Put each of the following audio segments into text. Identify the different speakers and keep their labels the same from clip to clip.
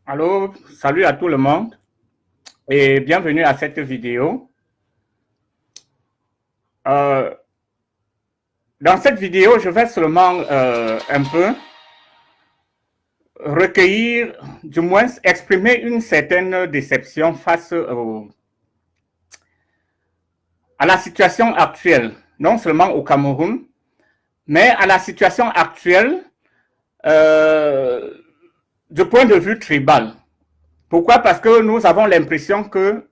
Speaker 1: Allô, salut à tout le monde et bienvenue à cette vidéo. Dans cette vidéo, je vais seulement un peu recueillir, du moins exprimer une certaine déception face à la situation actuelle, non seulement au Cameroun, mais à la situation actuelle du point de vue tribal. Pourquoi? Parce que nous avons l'impression que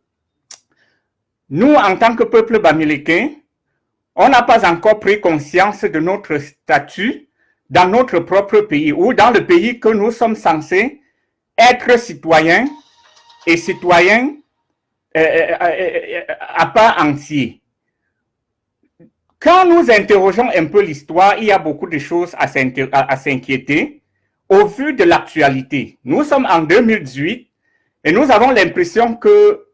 Speaker 1: nous, en tant que peuple bamileke, on n'a pas encore pris conscience de notre statut dans notre propre pays ou dans le pays que nous sommes censés être citoyens et citoyens à part entier. Quand nous interrogeons un peu l'histoire, il y a beaucoup de choses à s'inquiéter au vu de l'actualité. Nous sommes en 2018 et nous avons l'impression que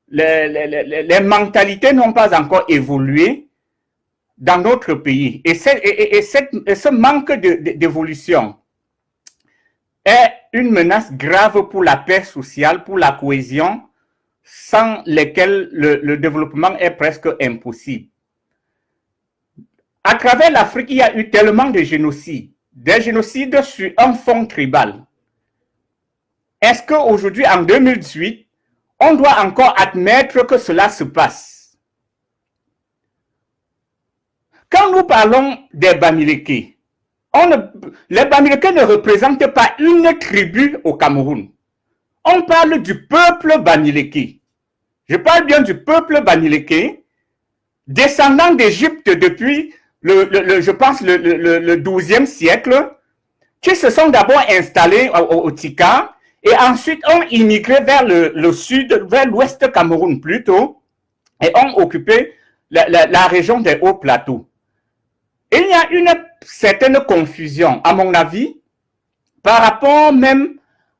Speaker 1: les mentalités n'ont pas encore évolué dans notre pays. Et ce manque d'évolution est une menace grave pour la paix sociale, pour la cohésion, sans lesquelles le développement est presque impossible. À travers l'Afrique, il y a eu tellement de génocides, des génocides sur un fond tribal. Est-ce qu'aujourd'hui, en 2018, on doit encore admettre que cela se passe? Quand nous parlons des Bamileke, les Bamileke ne représentent pas une tribu au Cameroun. On parle du peuple Bamileke. Je parle bien du peuple Bamileke, descendant d'Égypte depuis, je pense, le 12e siècle, qui se sont d'abord installés au Tika et ensuite ont immigré vers le sud, vers l'ouest Cameroun plutôt, et ont occupé la région des hauts plateaux. Et il y a une certaine confusion, à mon avis, par rapport même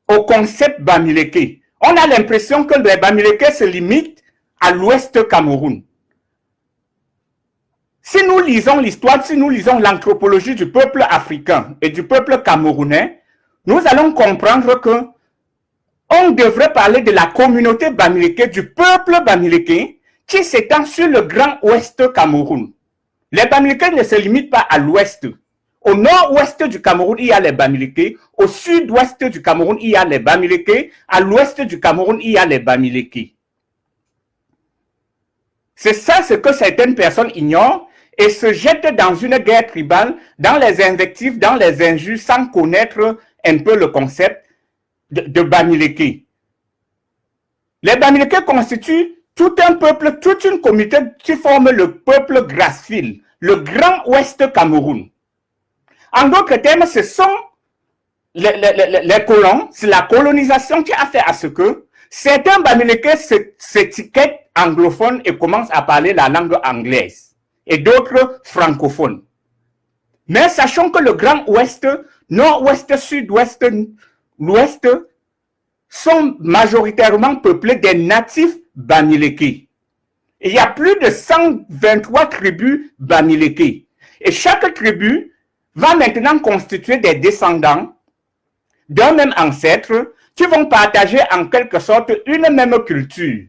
Speaker 1: au concept Bamileke. On a l'impression que les Bamileke se limitent à l'ouest Cameroun. Si nous lisons l'histoire, si nous lisons l'anthropologie du peuple africain et du peuple camerounais, nous allons comprendre que on devrait parler de la communauté Bamileke, du peuple Bamileke, qui s'étend sur le grand ouest Cameroun. Les Bamileke ne se limitent pas à l'ouest. Au nord-ouest du Cameroun, il y a les Bamileke. Au sud-ouest du Cameroun, il y a les Bamileke. À l'ouest du Cameroun, il y a les Bamileke. C'est ça ce que certaines personnes ignorent et se jettent dans une guerre tribale, dans les invectives, dans les injures, sans connaître un peu le concept de Bamileke. Les Bamileke constituent tout un peuple, toute une communauté qui forme le peuple Grassfield, le Grand Ouest Cameroun. En d'autres termes, ce sont les colons, c'est la colonisation qui a fait à ce que certains Bamileke s'étiquettent anglophones et commencent à parler la langue anglaise, et d'autres francophones. Mais sachons que le Grand Ouest, Nord-Ouest, Sud-Ouest, l'Ouest, sont majoritairement peuplés des natifs Bamileke. Il y a plus de 123 tribus Bamileke. Et chaque tribu va maintenant constituer des descendants d'un même ancêtre qui vont partager en quelque sorte une même culture.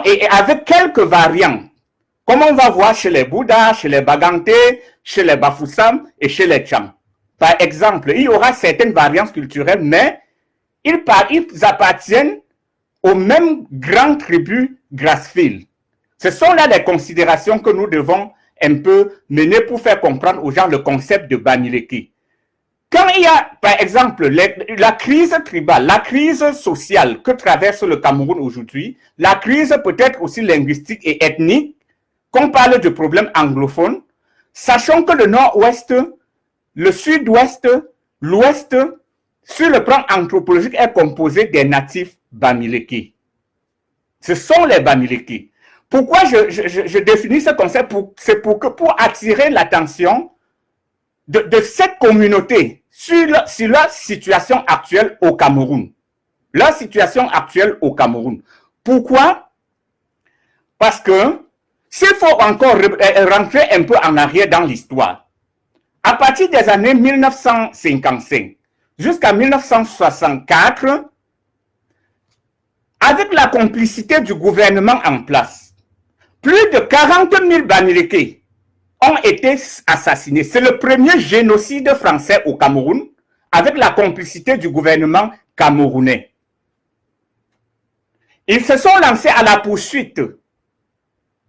Speaker 1: Et avec quelques variantes, comme on va voir chez les Bouddhas, chez les Bagantés, chez les Bafoussam et chez les Cham. Par exemple, il y aura certaines variantes culturelles, mais ils appartiennent aux mêmes grandes tribus Grassfield. Ce sont là les considérations que nous devons un peu mener pour faire comprendre aux gens le concept de Bamileke. Quand il y a, par exemple, la crise tribale, la crise sociale que traverse le Cameroun aujourd'hui, la crise peut-être aussi linguistique et ethnique, qu'on parle de problèmes anglophones, sachant que le nord-ouest, le sud-ouest, l'ouest, sur le plan anthropologique, est composé des natifs Bamileke. Ce sont les Bamileke. Pourquoi je définis ce concept? C'est pour attirer l'attention de cette communauté sur leur situation actuelle au Cameroun. Leur situation actuelle au Cameroun. Pourquoi? Parce que s'il faut encore rentrer un peu en arrière dans l'histoire, à partir des années 1955 jusqu'à 1964, avec la complicité du gouvernement en place, plus de 40 000 Bamileke ont été assassinés. C'est le premier génocide français au Cameroun avec la complicité du gouvernement camerounais. Ils se sont lancés à la poursuite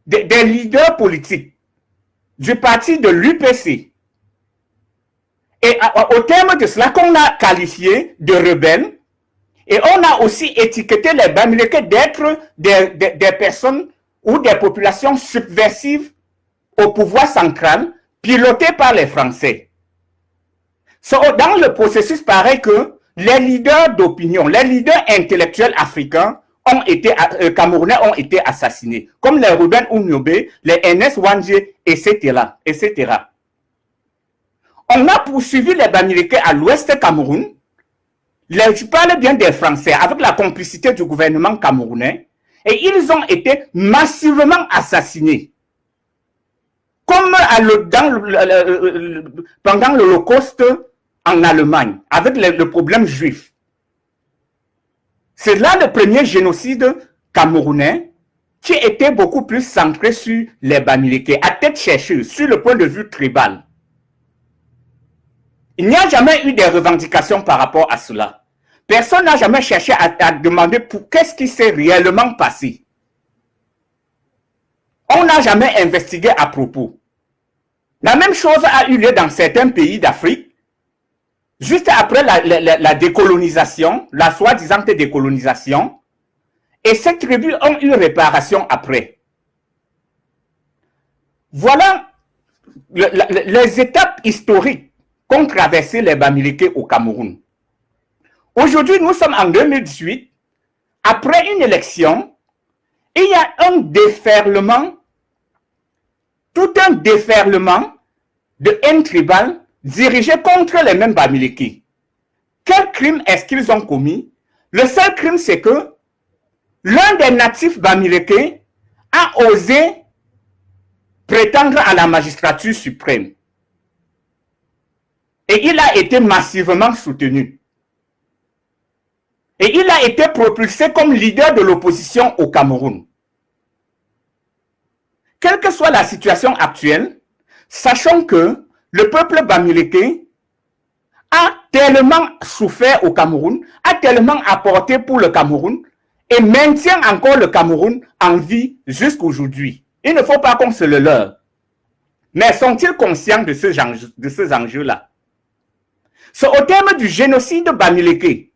Speaker 1: des leaders politiques du parti de l'UPC. Et au terme de cela, qu'on a qualifié de rebelles, et on a aussi étiqueté les Bamileke d'être des personnes ou des populations subversives au pouvoir central, pilotées par les Français. Dans le processus, pareil que les leaders d'opinion, les leaders intellectuels africains camerounais ont été assassinés, comme les Ruben Ouniobé, les Ernest Wandje, etc., etc. On a poursuivi les Bamileke à l'ouest Cameroun. Je parle bien des Français, avec la complicité du gouvernement camerounais, et ils ont été massivement assassinés. Comme pendant l'Holocauste en Allemagne, avec le problème juif. C'est là le premier génocide camerounais qui était beaucoup plus centré sur les Bamileke, à tête chercheuse, sur le point de vue tribal. Il n'y a jamais eu de revendications par rapport à cela. Personne n'a jamais cherché à demander qu'est-ce qui s'est réellement passé. On n'a jamais investigué à propos. La même chose a eu lieu dans certains pays d'Afrique, juste après la décolonisation, la soi-disant décolonisation, et ces tribus ont eu réparation après. Voilà les étapes historiques qu'ont traversé les Bamileke au Cameroun. Aujourd'hui, nous sommes en 2018. Après une élection, il y a un déferlement, tout un déferlement de haine tribale dirigé contre les mêmes Bamileke. Quel crime est-ce qu'ils ont commis? Le seul crime, c'est que l'un des natifs Bamileke a osé prétendre à la magistrature suprême. Et il a été massivement soutenu. Et il a été propulsé comme leader de l'opposition au Cameroun. Quelle que soit la situation actuelle, sachons que le peuple Bamileke a tellement souffert au Cameroun, a tellement apporté pour le Cameroun et maintient encore le Cameroun en vie jusqu'aujourd'hui. Il ne faut pas qu'on se le leurre. Mais sont-ils conscients de ces enjeux-là? C'est au terme du génocide Bamileke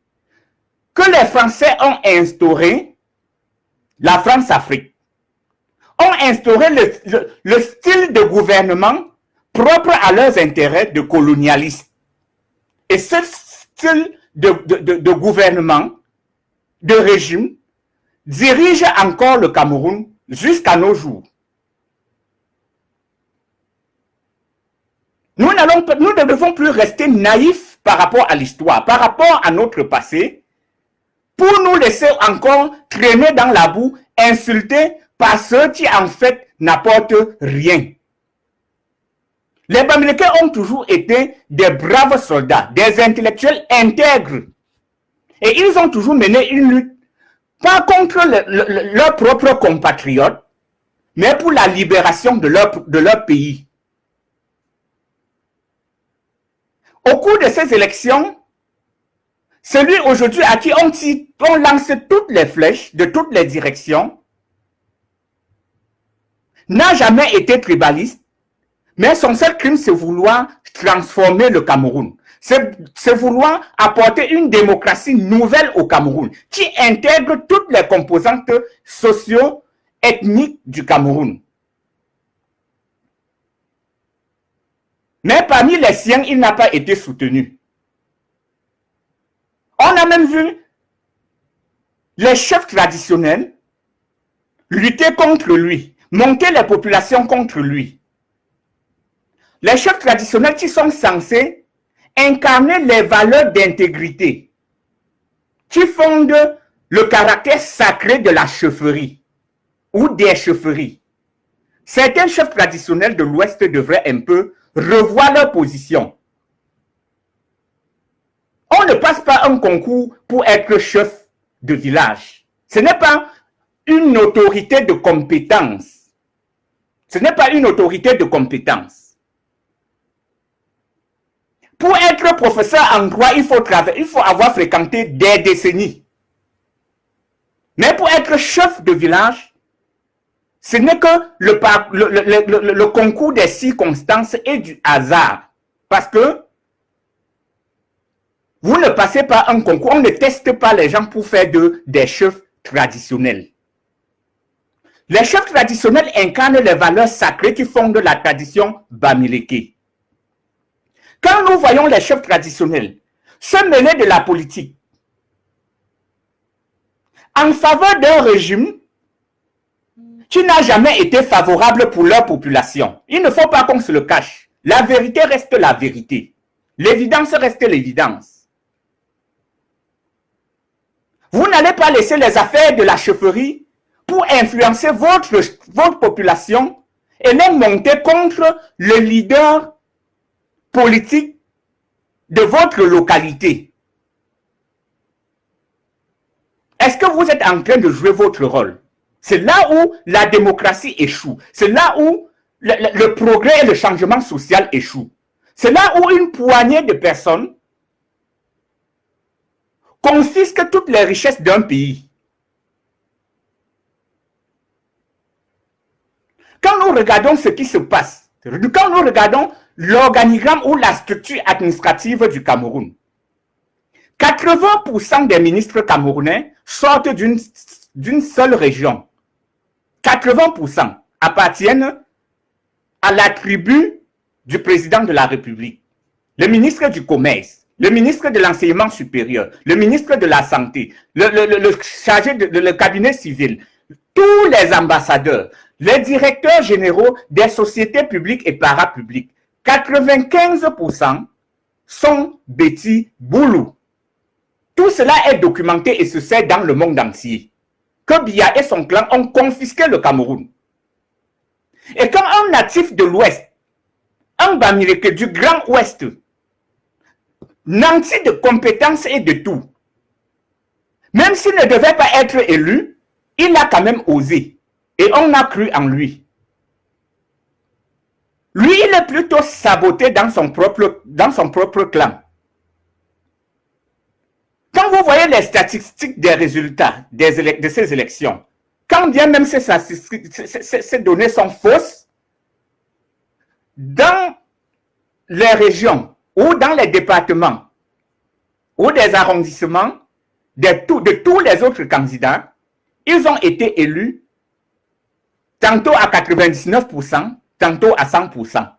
Speaker 1: que les Français ont instauré la France-Afrique, ont instauré le style de gouvernement propre à leurs intérêts de colonialistes. Et ce style de gouvernement, de régime, dirige encore le Cameroun jusqu'à nos jours. Nous ne devons plus rester naïfs par rapport à l'histoire, par rapport à notre passé, pour nous laisser encore traîner dans la boue, insultés par ceux qui en fait n'apportent rien. Les Bamileke ont toujours été des braves soldats, des intellectuels intègres. Et ils ont toujours mené une lutte, pas contre leurs propres compatriotes, mais pour la libération de leur pays. Au cours de ces élections, celui aujourd'hui à qui on lance toutes les flèches de toutes les directions n'a jamais été tribaliste, mais son seul crime, c'est vouloir transformer le Cameroun. C'est vouloir apporter une démocratie nouvelle au Cameroun, qui intègre toutes les composantes socio-ethniques du Cameroun. Mais parmi les siens, il n'a pas été soutenu. On a même vu les chefs traditionnels lutter contre lui, monter les populations contre lui. Les chefs traditionnels qui sont censés incarner les valeurs d'intégrité, qui fondent le caractère sacré de la chefferie ou des chefferies. Certains chefs traditionnels de l'Ouest devraient un peu revoir leur position. On ne passe pas un concours pour être chef de village. Ce n'est pas une autorité de compétence. Ce n'est pas une autorité de compétence. Pour être professeur en droit, il faut avoir fréquenté des décennies. Mais pour être chef de village, ce n'est que le concours des circonstances et du hasard. Parce que vous ne passez pas un concours, on ne teste pas les gens pour faire des chefs traditionnels. Les chefs traditionnels incarnent les valeurs sacrées qui fondent la tradition Bamileke. Quand nous voyons les chefs traditionnels se mêler de la politique en faveur d'un régime qui n'a jamais été favorable pour leur population, il ne faut pas qu'on se le cache. La vérité reste la vérité. L'évidence reste l'évidence. Vous n'allez pas laisser les affaires de la chefferie pour influencer votre population et les monter contre le leader politique de votre localité. Est-ce que vous êtes en train de jouer votre rôle? C'est là où la démocratie échoue. C'est là où le progrès et le changement social échouent. C'est là où une poignée de personnes confisquent toutes les richesses d'un pays. Quand nous regardons ce qui se passe, quand nous regardons l'organigramme ou la structure administrative du Cameroun, 80% des ministres camerounais sortent d'une seule région. 80% appartiennent à la tribu du président de la République. Le ministre du Commerce, le ministre de l'Enseignement supérieur, le ministre de la Santé, le chargé le cabinet civil, tous les ambassadeurs, les directeurs généraux des sociétés publiques et parapubliques, 95% sont Betty Boulou. Tout cela est documenté et se sait dans le monde entier. Que Biya et son clan ont confisqué le Cameroun. Et quand un natif de l'Ouest, un Bamileke du Grand Ouest, nanti de compétences et de tout, même s'il ne devait pas être élu, il a quand même osé. Et on a cru en lui. Lui, il est plutôt saboté dans son propre clan. Quand vous voyez les statistiques des résultats de ces élections, quand bien même ces données sont fausses, dans les régions ou dans les départements ou des arrondissements de tous les autres candidats, ils ont été élus tantôt à 99%, tantôt à 100%.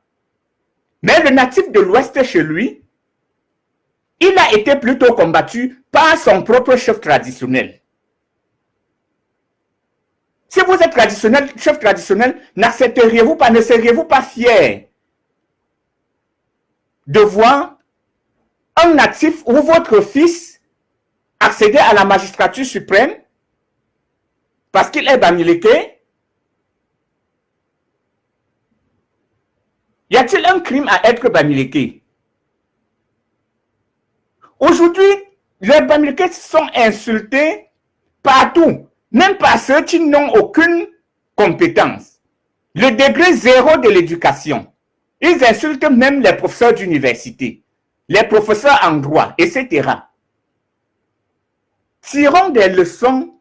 Speaker 1: Mais le natif de l'Ouest chez lui, il a été plutôt combattu par son propre chef traditionnel. Si vous êtes chef traditionnel, n'accepteriez-vous pas, ne seriez-vous pas fier de voir un natif ou votre fils accéder à la magistrature suprême parce qu'il est Bamileke? Y a-t-il un crime à être Bamileke? Aujourd'hui, les Bamileke sont insultés partout, même par ceux qui n'ont aucune compétence. Le degré zéro de l'éducation. Ils insultent même les professeurs d'université, les professeurs en droit, etc. Tirons des leçons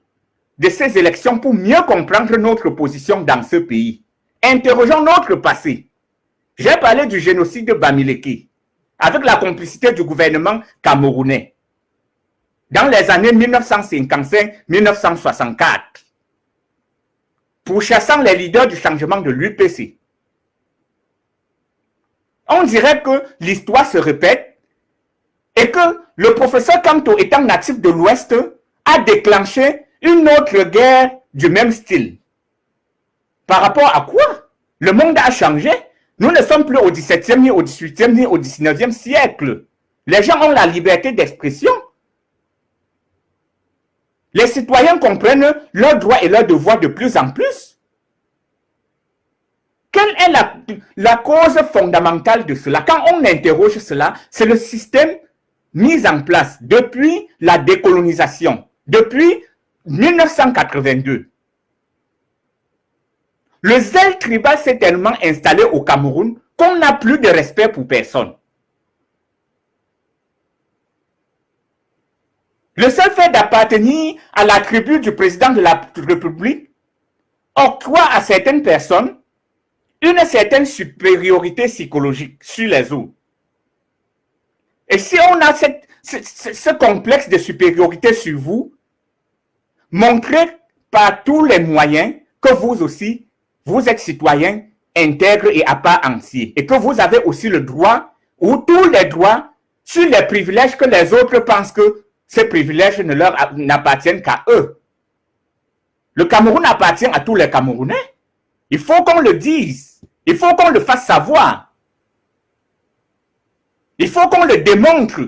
Speaker 1: de ces élections pour mieux comprendre notre position dans ce pays. Interrogeons notre passé. J'ai parlé du génocide de Bamileke, avec la complicité du gouvernement camerounais, dans les années 1955-1964, pourchassant les leaders du changement de l'UPC. On dirait que l'histoire se répète et que le professeur Kanto, étant natif de l'Ouest, a déclenché une autre guerre du même style. Par rapport à quoi? Le monde a changé. Nous ne sommes plus au XVIIe, ni au XVIIIe, ni au XIXe siècle. Les gens ont la liberté d'expression. Les citoyens comprennent leurs droits et leurs devoirs de plus en plus. Quelle est la cause fondamentale de cela? Quand on interroge cela, c'est le système mis en place depuis la décolonisation, depuis 1982. Le zèle tribal s'est tellement installé au Cameroun qu'on n'a plus de respect pour personne. Le seul fait d'appartenir à la tribu du président de la République octroie à certaines personnes une certaine supériorité psychologique sur les autres. Et si on a ce complexe de supériorité sur vous, montrez par tous les moyens que vous aussi, vous êtes citoyen intègre et à part entier. Et que vous avez aussi le droit, ou tous les droits, sur les privilèges que les autres pensent que ces privilèges ne leur n'appartiennent qu'à eux. Le Cameroun appartient à tous les Camerounais. Il faut qu'on le dise. Il faut qu'on le fasse savoir. Il faut qu'on le démontre.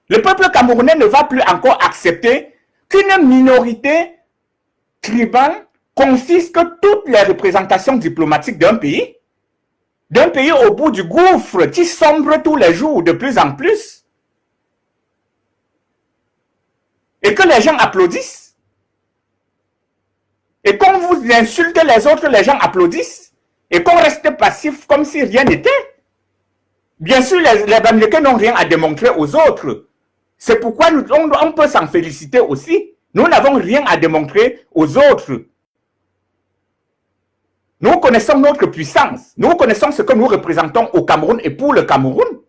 Speaker 1: Le peuple camerounais ne va plus encore accepter qu'une minorité tribale confisque toutes les représentations diplomatiques d'un pays au bout du gouffre qui sombre tous les jours de plus en plus, et que les gens applaudissent. Et quand vous insultez les autres, les gens applaudissent, et qu'on reste passif comme si rien n'était. Bien sûr, les Bamileke n'ont rien à démontrer aux autres. C'est pourquoi on peut s'en féliciter aussi. Nous n'avons rien à démontrer aux autres. Nous connaissons notre puissance. Nous connaissons ce que nous représentons au Cameroun et pour le Cameroun.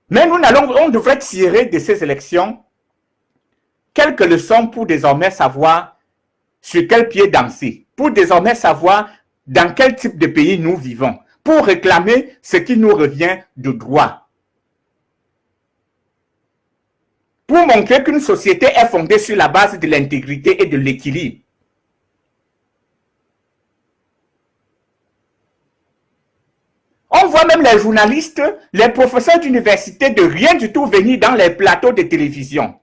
Speaker 1: Mais on devrait tirer de ces élections quelques leçons pour désormais savoir sur quel pied danser, pour désormais savoir dans quel type de pays nous vivons, pour réclamer ce qui nous revient de droit. Pour montrer qu'une société est fondée sur la base de l'intégrité et de l'équilibre. On voit même les journalistes, les professeurs d'université de rien du tout venir dans les plateaux de télévision.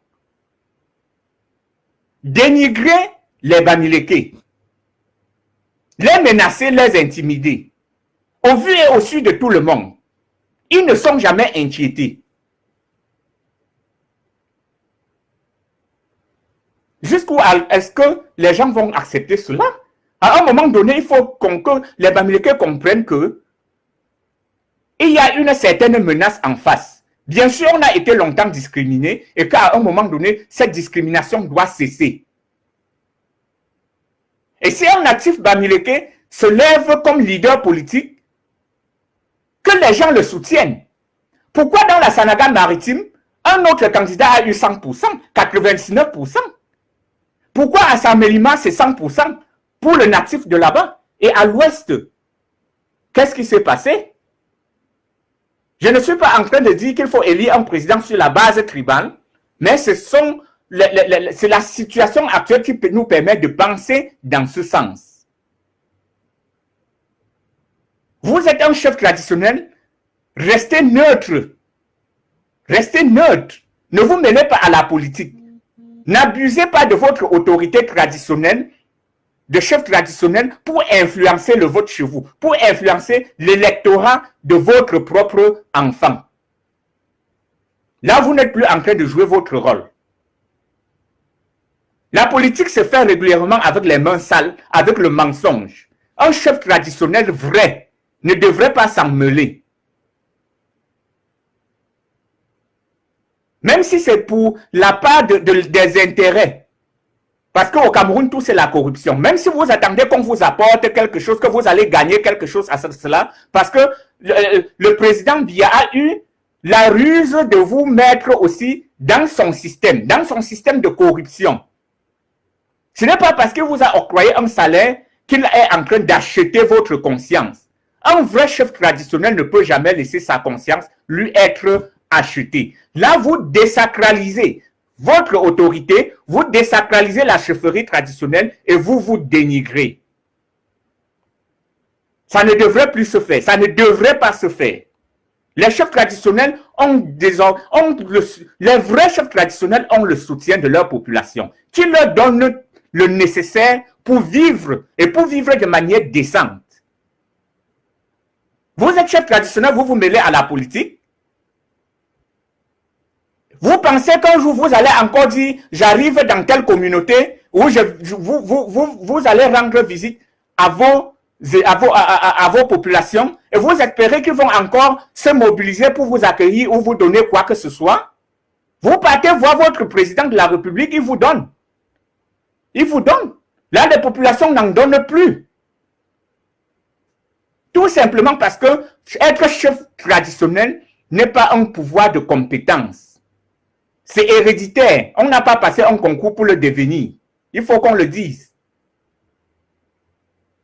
Speaker 1: Dénigrer les Bamileke, les menacer, les intimider. Au vu et au su de tout le monde, ils ne sont jamais inquiétés. Jusqu'où est-ce que les gens vont accepter cela? À un moment donné, il faut que les Bamileke comprennent que il y a une certaine menace en face. Bien sûr, on a été longtemps discriminé et qu'à un moment donné, cette discrimination doit cesser. Et si un natif Bamileke se lève comme leader politique, que les gens le soutiennent. Pourquoi dans la Sanaga maritime, un autre candidat a eu 100%, 99%? Pourquoi à Samelima, c'est 100% pour le natif de là-bas? Et à l'ouest, qu'est-ce qui s'est passé? Je ne suis pas en train de dire qu'il faut élire un président sur la base tribale, mais c'est la situation actuelle qui nous permet de penser dans ce sens. Vous êtes un chef traditionnel, restez neutre. Restez neutre. Ne vous mêlez pas à la politique. N'abusez pas de votre autorité traditionnelle, de chef traditionnel, pour influencer le vote chez vous, pour influencer l'électorat de votre propre enfant. Là, vous n'êtes plus en train de jouer votre rôle. La politique se fait régulièrement avec les mains sales, avec le mensonge. Un chef traditionnel vrai ne devrait pas s'en mêler. Même si c'est pour la part des intérêts. Parce qu'au Cameroun, tout c'est la corruption. Même si vous attendez qu'on vous apporte quelque chose, que vous allez gagner quelque chose à cela, parce que le président Biya a eu la ruse de vous mettre aussi dans son système de corruption. Ce n'est pas parce qu'il vous a octroyé un salaire qu'il est en train d'acheter votre conscience. Un vrai chef traditionnel ne peut jamais laisser sa conscience lui être achetée. Là, vous désacralisez votre autorité, vous désacralisez la chefferie traditionnelle et vous vous dénigrez. Ça ne devrait plus se faire, ça ne devrait pas se faire. Les chefs traditionnels les vrais chefs traditionnels ont le soutien de leur population, qui leur donne le nécessaire pour vivre et pour vivre de manière décente. Vous êtes chef traditionnel, vous vous mêlez à la politique. Vous pensez qu'un jour vous allez encore dire j'arrive dans telle communauté où vous allez rendre visite à vos populations et vous espérez qu'ils vont encore se mobiliser pour vous accueillir ou vous donner quoi que ce soit. Vous partez voir votre président de la République, il vous donne. Il vous donne. Là, les populations n'en donnent plus. Tout simplement parce que être chef traditionnel n'est pas un pouvoir de compétence. C'est héréditaire. On n'a pas passé un concours pour le devenir. Il faut qu'on le dise.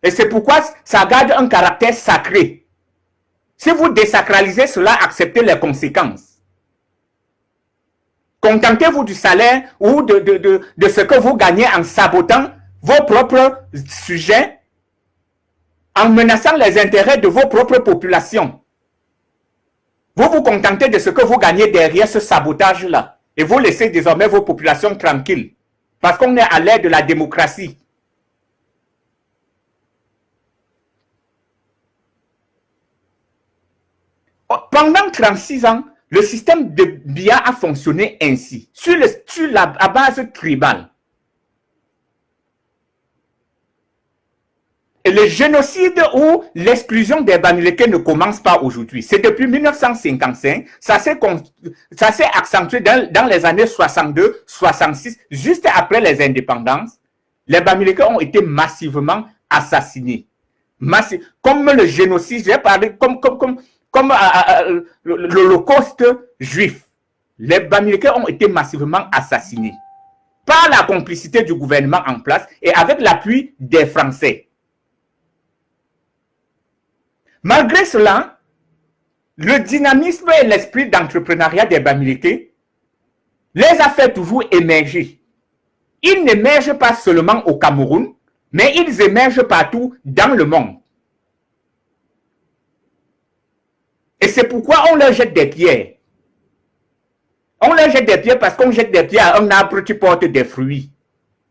Speaker 1: Et c'est pourquoi ça garde un caractère sacré. Si vous désacralisez cela, acceptez les conséquences. Contentez-vous du salaire ou de ce que vous gagnez en sabotant vos propres sujets, en menaçant les intérêts de vos propres populations. Vous vous contentez de ce que vous gagnez derrière ce sabotage-là. Et vous laissez désormais vos populations tranquilles. Parce qu'on est à l'ère de la démocratie. Pendant 36 ans, le système de Biya a fonctionné ainsi, à base tribale. Et le génocide ou l'exclusion des Bamileke ne commence pas aujourd'hui. C'est depuis 1955, ça s'est accentué dans les années 62, 66, juste après les indépendances. Les Bamileke ont été massivement assassinés. Comme le génocide, j'ai parlé comme l'Holocauste juif. Les Bamileke ont été massivement assassinés par la complicité du gouvernement en place et avec l'appui des Français. Malgré cela, le dynamisme et l'esprit d'entrepreneuriat des Bamileke les a fait toujours émerger. Ils n'émergent pas seulement au Cameroun, mais ils émergent partout dans le monde. Et c'est pourquoi on leur jette des pierres. On leur jette des pierres parce qu'on jette des pierres à un arbre qui porte des fruits.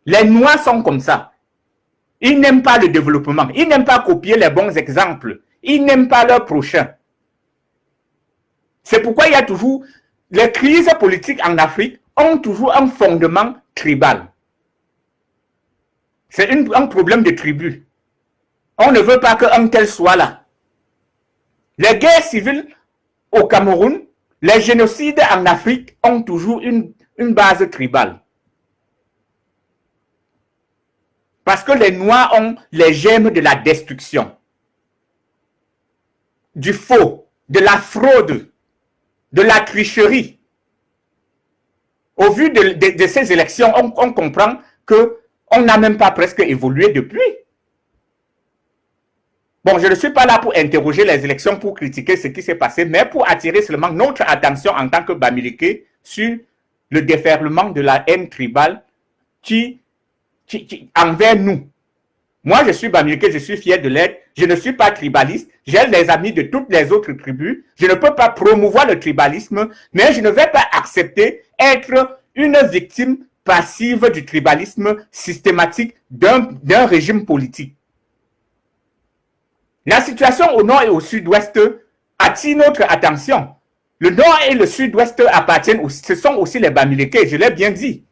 Speaker 1: Les Noirs sont comme ça. Ils n'aiment pas le développement. Ils n'aiment pas copier les bons exemples. Ils n'aiment pas leur prochain. C'est pourquoi il y a toujours... Les crises politiques en Afrique ont toujours un fondement tribal. C'est un problème de tribu. On ne veut pas qu'un tel soit là. Les guerres civiles au Cameroun, les génocides en Afrique ont toujours une base tribale. Parce que les Noirs ont les germes de la destruction, du faux, de la fraude, de la tricherie. Au vu de ces élections, on comprend qu'on n'a même pas presque évolué depuis. Bon, je ne suis pas là pour interroger les élections, pour critiquer ce qui s'est passé, mais pour attirer seulement notre attention en tant que Bamileke sur le déferlement de la haine tribale qui envers nous. Moi, je suis Bamileke, je suis fier de l'être. Je ne suis pas tribaliste. J'ai les amis de toutes les autres tribus. Je ne peux pas promouvoir le tribalisme, mais je ne vais pas accepter être une victime passive du tribalisme systématique d'un régime politique. La situation au nord et au sud-ouest attire notre attention. Le nord et le sud-ouest appartiennent, ce sont aussi les Bamileke, je l'ai bien dit.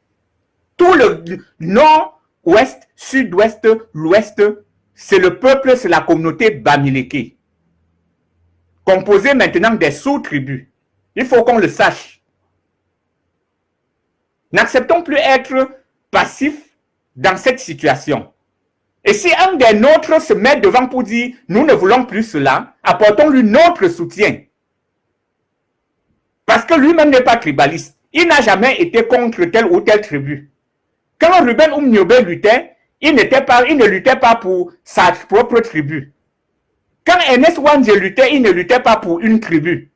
Speaker 1: Tout le nord, ouest, sud-ouest, l'ouest, c'est le peuple, c'est la communauté Bamileke. Composée maintenant des sous-tribus. Il faut qu'on le sache. N'acceptons plus être passifs dans cette situation. Et si un des nôtres se met devant pour dire « nous ne voulons plus cela », apportons-lui notre soutien. Parce que lui-même n'est pas tribaliste. Il n'a jamais été contre telle ou telle tribu. Quand Ruben Oumniobe luttait, il ne luttait pas pour sa propre tribu. Quand Ernest Wandje luttait, il ne luttait pas pour une tribu.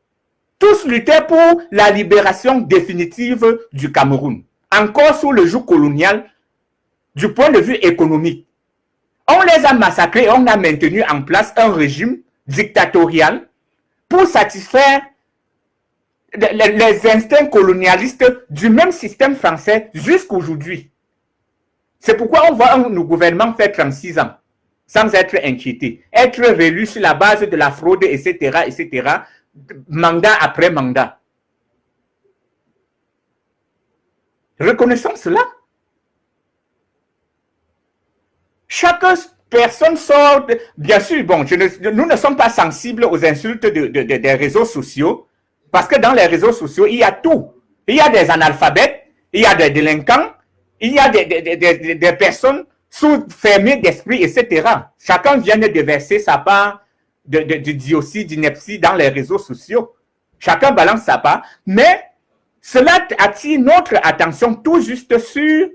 Speaker 1: Tous luttaient pour la libération définitive du Cameroun. Encore sous le joug colonial, du point de vue économique. On les a massacrés et on a maintenu en place un régime dictatorial pour satisfaire les instincts colonialistes du même système français jusqu'aujourd'hui. C'est pourquoi on voit un gouvernement faire 36 ans sans être inquiété, être réélu sur la base de la fraude, etc., etc., mandat après mandat. Reconnaissons cela. Chaque personne sort, bien sûr, bon, nous ne sommes pas sensibles aux insultes des réseaux sociaux, parce que dans les réseaux sociaux, il y a tout. Il y a des analphabètes, il y a des délinquants, il y a des personnes fermées d'esprit, etc. Chacun vient de déverser sa part de dioxyde, d'ineptie dans les réseaux sociaux. Chacun balance sa part, mais cela attire notre attention tout juste sur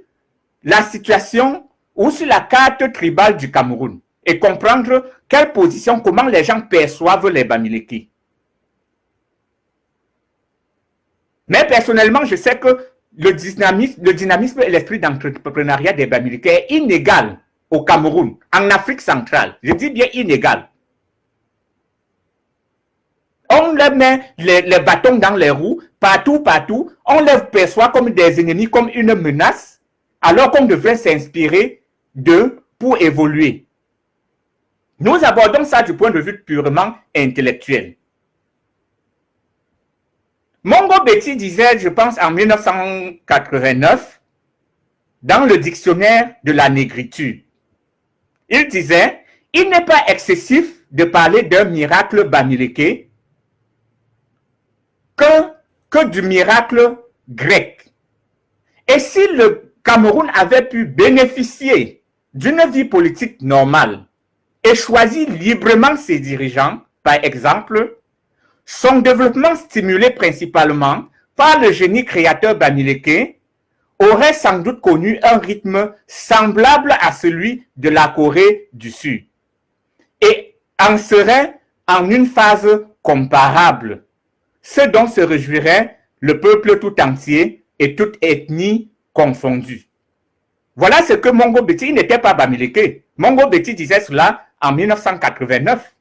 Speaker 1: la situation ou sur la carte tribale du Cameroun et comprendre quelle position, comment les gens perçoivent les Bamileke. Mais personnellement, je sais que le dynamisme et l'esprit d'entrepreneuriat des Bamileke est inégal au Cameroun, en Afrique centrale. Je dis bien inégal. On leur met les bâtons dans les roues, partout, on les perçoit comme des ennemis, comme une menace, alors qu'on devrait s'inspirer d'eux pour évoluer. Nous abordons ça du point de vue purement intellectuel. Mongo Betty disait, je pense en 1989, dans le dictionnaire de la négritude, il disait, il n'est pas excessif de parler d'un miracle Bamileke que du miracle grec. Et si le Cameroun avait pu bénéficier d'une vie politique normale et choisir librement ses dirigeants, par exemple, son développement stimulé principalement par le génie créateur Bamileke aurait sans doute connu un rythme semblable à celui de la Corée du Sud et en serait en une phase comparable, ce dont se réjouirait le peuple tout entier et toute ethnie confondue. Voilà ce que Mongo Betty n'était pas Bamileke. Mongo Betty disait cela en 1989.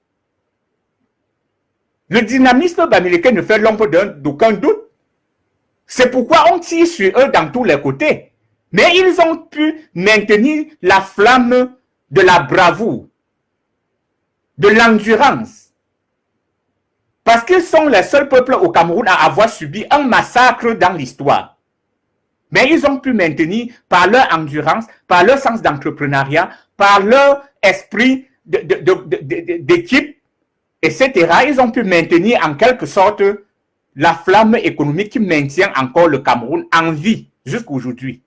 Speaker 1: Le dynamisme Bamileke ne fait l'ombre d'aucun doute. C'est pourquoi on tire sur eux dans tous les côtés. Mais ils ont pu maintenir la flamme de la bravoure, de l'endurance. Parce qu'ils sont les seuls peuples au Cameroun à avoir subi un massacre dans l'histoire. Mais ils ont pu maintenir par leur endurance, par leur sens d'entrepreneuriat, par leur esprit d'équipe, etc. Ils ont pu maintenir en quelque sorte la flamme économique qui maintient encore le Cameroun en vie jusqu'aujourd'hui.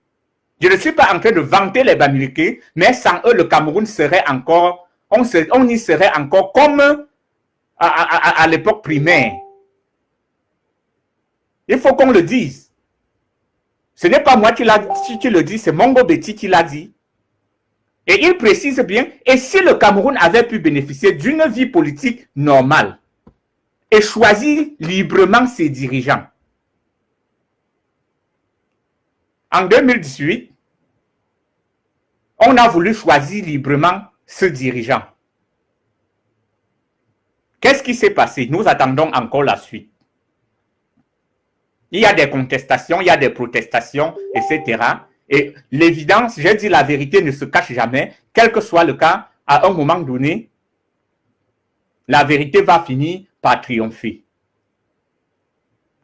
Speaker 1: Je ne suis pas en train de vanter les Bamileke, mais sans eux, le Cameroun serait encore, on y serait encore comme à l'époque primaire. Il faut qu'on le dise. Ce n'est pas moi qui le dis, c'est Mongo Betty qui l'a dit. Et il précise bien, et si le Cameroun avait pu bénéficier d'une vie politique normale et choisir librement ses dirigeants. En 2018, on a voulu choisir librement ce dirigeant. Qu'est-ce qui s'est passé? Nous attendons encore la suite. Il y a des contestations, il y a des protestations, etc. Et l'évidence, j'ai dit la vérité ne se cache jamais, quel que soit le cas, à un moment donné, la vérité va finir par triompher.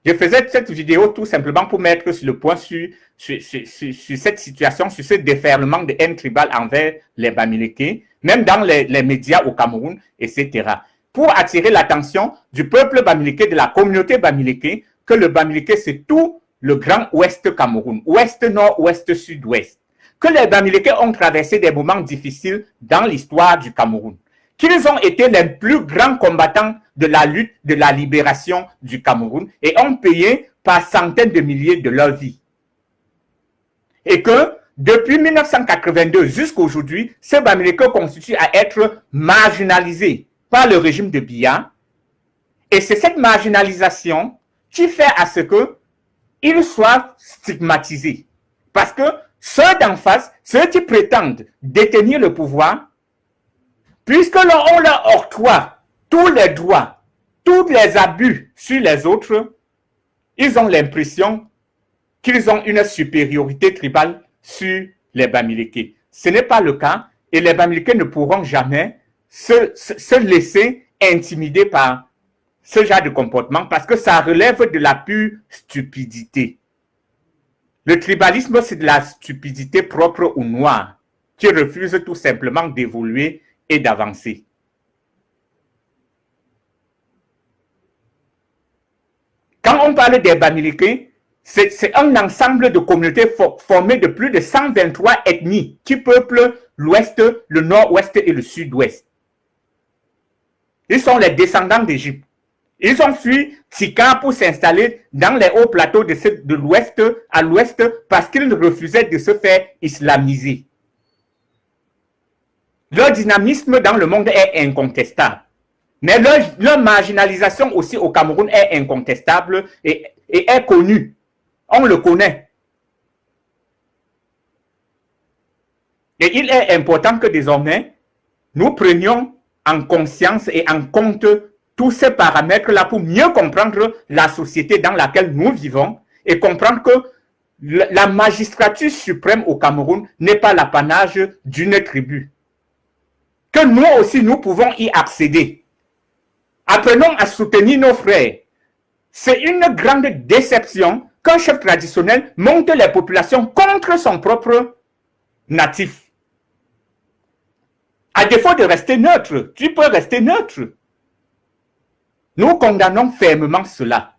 Speaker 1: Je faisais cette vidéo tout simplement pour mettre sur le point sur cette situation, sur ce déferlement de haine tribale envers les Bamileke, même dans les médias au Cameroun, etc. Pour attirer l'attention du peuple Bamileke, de la communauté Bamileke, que le Bamileke, c'est tout le grand ouest Cameroun, ouest, nord, ouest, sud-ouest. Que les Bamileke ont traversé des moments difficiles dans l'histoire du Cameroun. Qu'ils ont été les plus grands combattants de la lutte de la libération du Cameroun et ont payé par centaines de milliers de leur vie. Et que depuis 1982 jusqu'à aujourd'hui, ces Bamileke constituent à être marginalisés par le régime de Biya. Et c'est cette marginalisation qui fait à ce qu'ils soient stigmatisés. Parce que ceux d'en face, ceux qui prétendent détenir le pouvoir, puisque on leur octroie tous les droits, tous les abus sur les autres, ils ont l'impression qu'ils ont une supériorité tribale sur les Bamileke. Ce n'est pas le cas et les Bamileke ne pourront jamais se laisser intimider par ce genre de comportement parce que ça relève de la pure stupidité. Le tribalisme, c'est de la stupidité propre ou noire qui refuse tout simplement d'évoluer et d'avancer. Quand on parle des Bamileke, c'est un ensemble de communautés formées de plus de 123 ethnies qui peuplent l'ouest, le nord-ouest et le sud-ouest. Ils sont les descendants d'Égypte. Ils ont fui Tika pour s'installer dans les hauts plateaux de l'ouest à l'ouest parce qu'ils refusaient de se faire islamiser. Leur dynamisme dans le monde est incontestable. Mais leur marginalisation aussi au Cameroun est incontestable et est connue. On le connaît. Et il est important que désormais, nous prenions en conscience et en compte tous ces paramètres-là pour mieux comprendre la société dans laquelle nous vivons et comprendre que la magistrature suprême au Cameroun n'est pas l'apanage d'une tribu. Que nous aussi, nous pouvons y accéder. Apprenons à soutenir nos frères. C'est une grande déception qu'un chef traditionnel monte les populations contre son propre natif. À défaut de rester neutre, tu peux rester neutre. Nous condamnons fermement cela.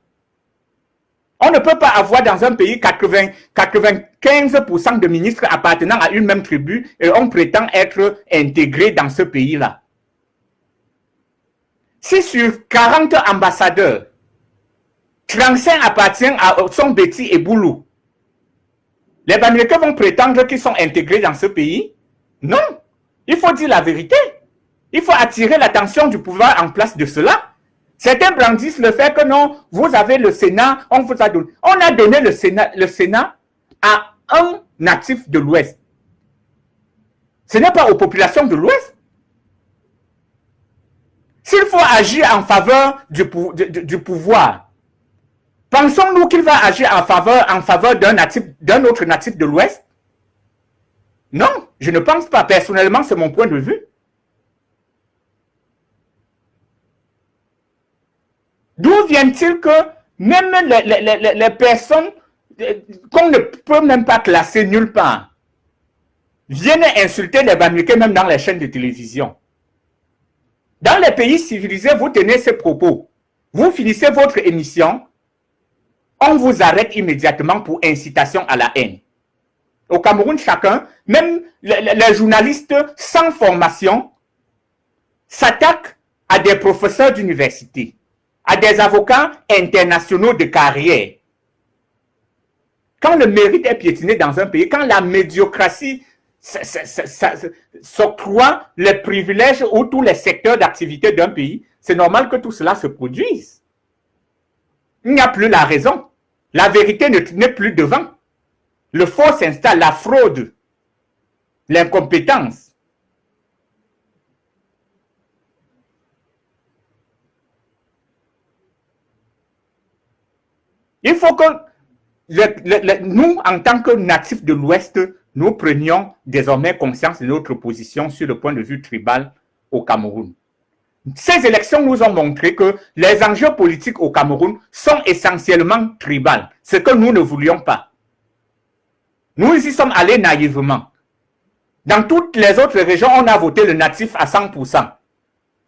Speaker 1: On ne peut pas avoir dans un pays 95% de ministres appartenant à une même tribu et on prétend être intégré dans ce pays-là. Si sur 40 ambassadeurs, 35 appartiennent à Sonbeti et Boulou, les Bamileke vont prétendre qu'ils sont intégrés dans ce pays? Non, il faut dire la vérité. Il faut attirer l'attention du pouvoir en place de cela. Certains brandissent le fait que non, vous avez le Sénat, on vous a donné. On a donné le Sénat à un natif de l'Ouest. Ce n'est pas aux populations de l'Ouest. S'il faut agir en faveur du pouvoir, pensons-nous qu'il va agir en faveur d'un autre natif de l'Ouest? Non, je ne pense pas. Personnellement, c'est mon point de vue. D'où vient-il que même les personnes qu'on ne peut même pas classer nulle part viennent insulter les Bamileke même dans les chaînes de télévision? Dans les pays civilisés, vous tenez ces propos. Vous finissez votre émission, on vous arrête immédiatement pour incitation à la haine. Au Cameroun, chacun, même les journalistes sans formation, s'attaquent à des professeurs d'université, à des avocats internationaux de carrière. Quand le mérite est piétiné dans un pays, quand la médiocratie s'octroie les privilèges ou tous les secteurs d'activité d'un pays, c'est normal que tout cela se produise. Il n'y a plus la raison. La vérité n'est plus devant. Le faux s'installe, la fraude, l'incompétence. Il faut que nous, en tant que natifs de l'Ouest, nous prenions désormais conscience de notre position sur le point de vue tribal au Cameroun. Ces élections nous ont montré que les enjeux politiques au Cameroun sont essentiellement tribales, ce que nous ne voulions pas. Nous y sommes allés naïvement. Dans toutes les autres régions, on a voté le natif à 100%.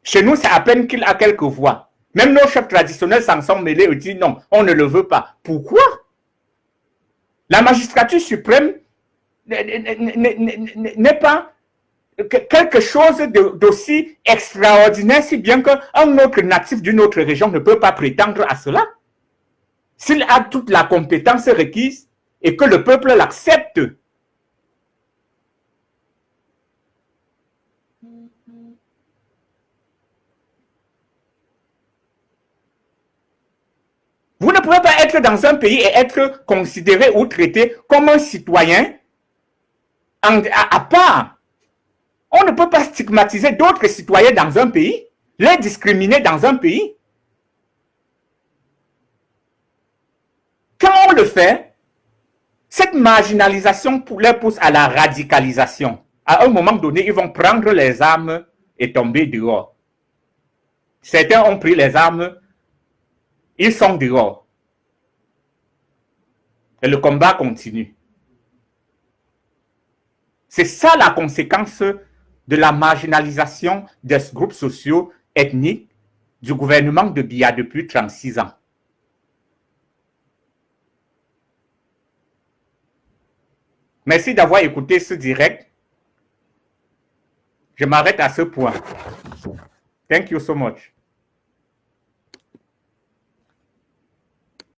Speaker 1: Chez nous, c'est à peine qu'il a quelques voix. Même nos chefs traditionnels s'en sont mêlés et disent non, on ne le veut pas. Pourquoi? La magistrature suprême n'est pas quelque chose d'aussi extraordinaire, si bien qu'un autre natif d'une autre région ne peut pas prétendre à cela. S'il a toute la compétence requise et que le peuple l'accepte. Vous ne pouvez pas être dans un pays et être considéré ou traité comme un citoyen à part. On ne peut pas stigmatiser d'autres citoyens dans un pays, les discriminer dans un pays. Quand on le fait, cette marginalisation les pousse à la radicalisation. À un moment donné, ils vont prendre les armes et tomber dehors. Certains ont pris les armes, ils sont dehors. Et le combat continue. C'est ça la conséquence de la marginalisation des groupes sociaux ethniques du gouvernement de Biya depuis 36 ans. Merci d'avoir écouté ce direct. Je m'arrête à ce point. Thank you so much.